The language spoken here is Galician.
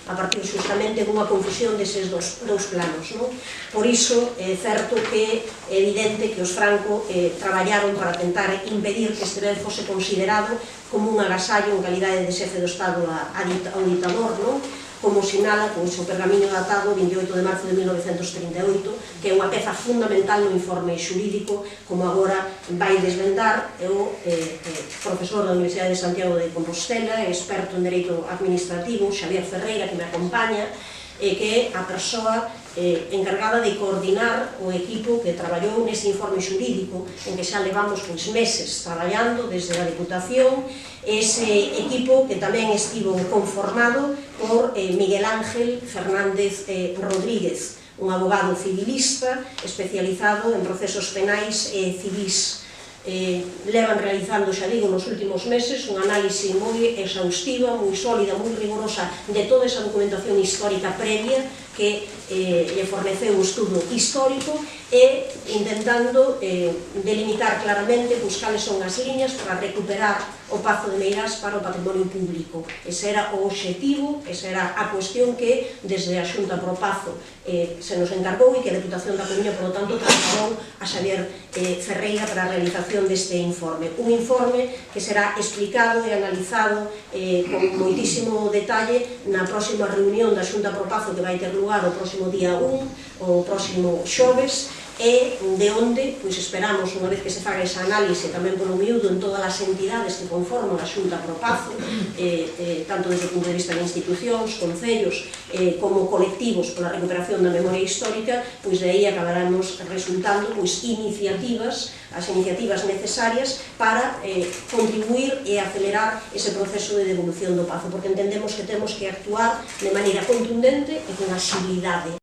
a partir justamente dunha confusión deses dous planos. Por iso é certo que é evidente que os Franco traballaron para tentar impedir que este ben fose considerado como un agasallo en calidade de xefe do Estado ao ditador, como sinala o pergamiño datado 28 de marzo de 1938, que é unha peza fundamental no informe xurídico, como agora vai desvendar o profesor da Universidade de Santiago de Compostela, experto en Dereito Administrativo, Xavier Ferreira, que me acompaña, que é a persoa encargada de coordinar o equipo que traballou nese informe xurídico, en que xa levamos meses traballando desde a Diputación, ese equipo que tamén estivo conformado por Miguel Ángel Fernández Rodríguez, un abogado civilista especializado en procesos penais e civís. Levan realizando, xa digo, nos últimos meses un análise moi exhaustiva, moi sólida, moi rigorosa de toda esa documentación histórica previa que lle forneceu un estudo histórico e intentando delimitar claramente cales son as liñas para recuperar o Pazo de Meirás para o patrimonio público. Ese era o obxectivo, esa era a cuestión que desde a Xunta pro Pazo se nos encargou e que a Deputación da Coruña, por lo tanto, trasladou a Xavier Ferreira para a realización deste informe. Un informe que será explicado e analizado con moitísimo detalle na próxima reunión da Xunta pro Pazo que vai ter lugar o próximo día 1, o próximo xoves, e de onde esperamos, unha vez que se faga esa análise tamén polo miúdo en todas as entidades que conforman a Xunta pro Pazo, tanto desde o punto de vista de institucións, concellos, como colectivos pola recuperación da memoria histórica, de aí acabaremos resultando iniciativas, as iniciativas necesarias para contribuir e acelerar ese proceso de devolución do Pazo, porque entendemos que temos que actuar de maneira contundente e con axilidade.